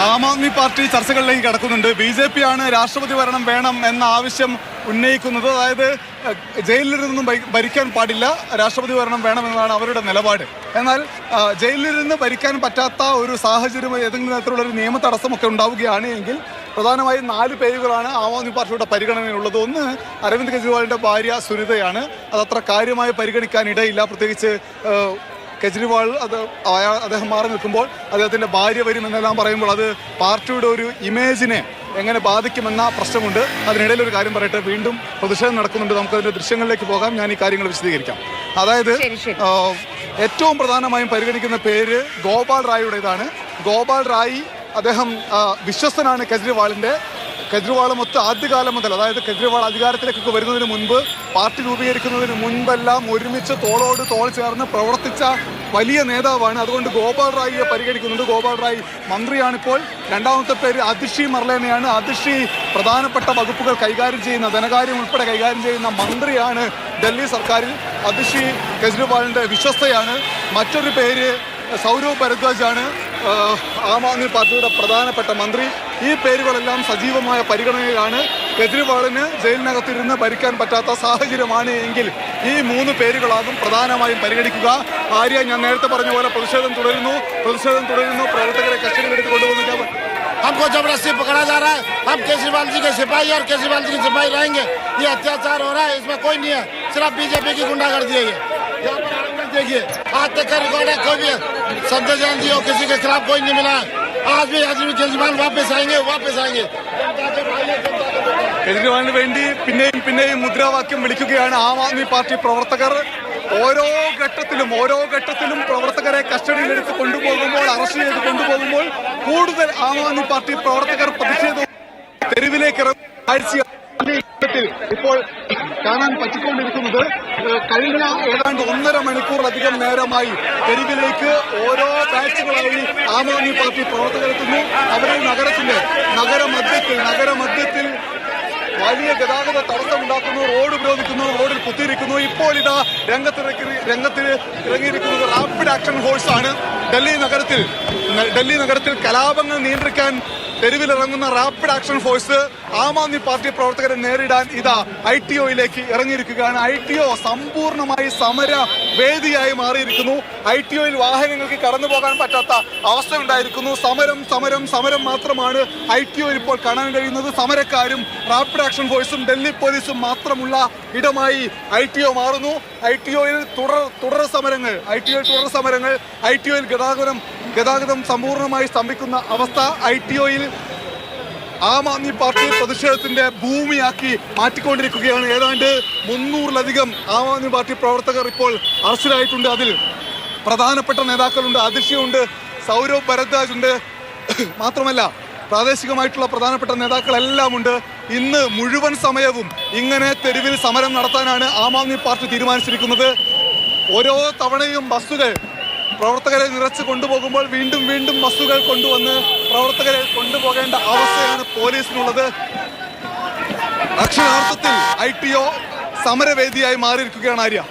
Aam Aadmi party ചർച്ചകളിലേക്ക് കടക്കുന്നുണ്ട്. BJP ആണ് രാഷ്ട്രപതി ഭരണം വേണം എന്ന ആവശ്യം ഉന്നയിക്കുന്നത്. അതായത് ജയിലിൽ നിന്നും ഭരിക്കാൻ പാടില്ല, രാഷ്ട്രപതി ഭരണം വേണമെന്നാണ് അവരുടെ നിലപാട്. എന്നാൽ ജയിലിൽ നിന്ന് ഭരിക്കാൻ പറ്റാത്ത ഒരു സാഹചര്യം, ഏതെങ്കിലും തരത്തിലുള്ള ഒരു നിയമ തടസ്സമൊക്കെ ഉണ്ടാവുകയാണ് എങ്കിൽ പ്രധാനമായും 4 പേരുകളാണ് ആം ആദ്മി പാർട്ടിയുടെ പരിഗണനയിലുള്ളത്. ഒന്ന് അരവിന്ദ് കെജ്രിവാളിൻ്റെ ഭാര്യ സുനിതയാണ്. അതത്ര കാര്യമായി പരിഗണിക്കാൻ ഇടയില്ല. പ്രത്യേകിച്ച് കെജ്രിവാൾ അദ്ദേഹം മാറി നിൽക്കുമ്പോൾ അദ്ദേഹത്തിൻ്റെ ഭാര്യ വരുമെന്നെല്ലാം പറയുമ്പോൾ അത് പാർട്ടിയുടെ ഒരു ഇമേജിനെ എങ്ങനെ ബാധിക്കുമെന്ന പ്രശ്നമുണ്ട്. അതിനിടയിൽ ഒരു കാര്യം പറയട്ടെ, വീണ്ടും പ്രതിഷേധം നടക്കുന്നുണ്ട്. നമുക്കതിൻ്റെ ദൃശ്യങ്ങളിലേക്ക് പോകാം. ഞാൻ ഈ കാര്യങ്ങൾ വിശദീകരിക്കാം. അതായത് ഏറ്റവും പ്രധാനമായും പരിഗണിക്കുന്ന പേര് ഗോപാൽ റായിയുടേതാണ്. ഗോപാൽ റായി അദ്ദേഹം വിശ്വസ്തനാണ് കെജ്രിവാളിൻ്റെ. കെജ്രിവാളുമൊത്ത് ആദ്യകാലം മുതൽ, അതായത് കെജ്രിവാൾ അധികാരത്തിലേക്കൊക്കെ വരുന്നതിന് മുൻപ്, പാർട്ടി രൂപീകരിക്കുന്നതിന് മുൻപെല്ലാം ഒരുമിച്ച് തോളോട് തോൾ ചേർന്ന് പ്രവർത്തിച്ച വലിയ നേതാവാണ്. അതുകൊണ്ട് ഗോപാൽ റായിയെ പരിഗണിക്കുന്നുണ്ട്. ഗോപാൽ റായി മന്ത്രിയാണിപ്പോൾ. രണ്ടാമത്തെ പേര് അതിഷി മർലേനയാണ്. അതിഷി പ്രധാനപ്പെട്ട വകുപ്പുകൾ കൈകാര്യം ചെയ്യുന്ന, ധനകാര്യം ഉൾപ്പെടെ കൈകാര്യം ചെയ്യുന്ന മന്ത്രിയാണ് ഡൽഹി സർക്കാരിൽ. അതിഷി കെജ്രിവാളിൻ്റെ വിശ്വസ്തയാണ്. മറ്റൊരു പേര് സൗരവ് ഭരദ്വാജ് ആണ്, ആം ആദ്മി പാർട്ടിയുടെ പ്രധാനപ്പെട്ട മന്ത്രി. ഈ പേരുകളെല്ലാം സജീവമായ പരിഗണനയിലാണ്. കെജ്രിവാളിന് ജയിലിനകത്തിരുന്ന് ഭരിക്കാൻ പറ്റാത്ത സാഹചര്യമാണ് എങ്കിൽ ഈ 3 പേരുകളാകും പ്രധാനമായും പരിഗണിക്കുക. ഞാൻ നേരത്തെ പറഞ്ഞ പോലെ പ്രതിഷേധം തുടരുന്നു. പ്രവർത്തകരെ കസ്റ്റഡിയിലെടുത്ത് കൊണ്ടുപോകുന്നു. हमको जबरदस्ती पकड़ा जा रहा है. हम केजरीवाल जी के सिपाही और केजरीवाल जी के सिपाही रहेंगे. ये अत्याचार हो रहा है, इसमें कोई नहीं है, सिर्फ BJP की गुंडागर्दी है. यहाँ पर देखिए, आज तक का रिकॉर्ड है, कोई भी संजय जैन जी और किसी के खिलाफ कोई नहीं मिला है. आज भी केजरीवाल वापस आएंगे. കെജ്രിവാളിന് വേണ്ടി പിന്നെയും മുദ്രാവാക്യം വിളിക്കുകയാണ് ആം ആദ്മി പാർട്ടി പ്രവർത്തകർ. ഓരോ ഘട്ടത്തിലും പ്രവർത്തകരെ കസ്റ്റഡിയിലെടുത്ത് കൊണ്ടുപോകുമ്പോൾ, അറസ്റ്റ് ചെയ്ത് കൊണ്ടുപോകുമ്പോൾ കൂടുതൽ ആം ആദ്മി പാർട്ടി പ്രവർത്തകർ പ്രതിഷേധം തെരുവിലേക്ക് ഇറങ്ങുന്ന ഇപ്പോൾ കാണാൻ പറ്റിക്കൊണ്ടിരിക്കുന്നത്. കഴിഞ്ഞ ഏതാണ്ട് 1.5 മണിക്കൂറിലധികം നേരമായി തെരുവിലേക്ക് ഓരോ ബാച്ചുകളായി ആം ആദ്മി പാർട്ടി പ്രവർത്തകരെത്തുന്നു. അവരെ നഗരമധ്യത്തിൽ വലിയ ഗതാഗത തടസ്സമുണ്ടാക്കുന്നു, റോഡ് ഉപരോധിക്കുന്നു, റോഡിൽ കുത്തിയിരിക്കുന്നു. ഇപ്പോൾ ഇതാ രംഗത്ത് ഇറങ്ങിയിരിക്കുന്നത് റാപ്പിഡ് ആക്ഷൻ ഫോഴ്സ് ആണ്. ഡൽഹി നഗരത്തിൽ കലാപങ്ങൾ നിയന്ത്രിക്കാൻ തെരുവിലിറങ്ങുന്ന rapid action force Aam Aadmi party പ്രവർത്തകരെ നേരിടാൻ ഇതാ ITOയിലേക്ക് ഇറങ്ങിയിരിക്കുകയാണ്. ITO സമ്പൂർണ്ണമായി സമര വേദിയായി മാറിയിരിക്കുന്നു. ITOയിൽ വാഹനങ്ങൾക്ക് കടന്നു പോകാൻ പറ്റാത്ത അവസ്ഥയുണ്ടായിരിക്കുന്നു. സമരം മാത്രമാണ് ITOയിൽ ഇപ്പോൾ കാണാൻ കഴിയുന്നത്. സമരക്കാരും റാപ്പിഡ് ആക്ഷൻ ഫോഴ്സും ഡൽഹി പോലീസും മാത്രമുള്ള ഇടമായി ITO മാറുന്നു. ITOയിൽ തുടർ സമരങ്ങൾ. ITOയിൽ ഗതാഗതം സമ്പൂർണ്ണമായി സ്തംഭിക്കുന്ന അവസ്ഥ. ITOയിൽ ആം ആദ്മി പാർട്ടി പ്രതിഷേധത്തിന്റെ ഭൂമിയാക്കി മാറ്റിക്കൊണ്ടിരിക്കുകയാണ്. ഏതാണ്ട് 300-ലധികം ആം ആദ്മി പാർട്ടി പ്രവർത്തകർ ഇപ്പോൾ അറസ്റ്റിലായിട്ടുണ്ട്. അതിൽ പ്രധാനപ്പെട്ട നേതാക്കളുണ്ട്. അതിഷിയുണ്ട്, സൗരവ് ഭരദ്വാജ് ഉണ്ട്. മാത്രമല്ല പ്രാദേശികമായിട്ടുള്ള പ്രധാനപ്പെട്ട നേതാക്കളെല്ലാം ഉണ്ട്. ഇന്ന് മുഴുവൻ സമയവും ഇങ്ങനെ തെരുവിൽ സമരം നടത്താനാണ് ആം ആദ്മി പാർട്ടി തീരുമാനിച്ചിരിക്കുന്നത്. ഓരോ തവണയും ബസ്സുകൾ പ്രവർത്തകരെ നിറച്ച് കൊണ്ടുപോകുമ്പോൾ വീണ്ടും ബസ്സുകൾ കൊണ്ടുവന്ന് പ്രവർത്തകരെ കൊണ്ടുപോകേണ്ട അവസ്ഥയാണ് പോലീസിനുള്ളത്. അക്ഷരാർത്ഥത്തിൽ ITO സമരവേദിയായി മാറിയിരിക്കുകയാണ്. ആര്യ.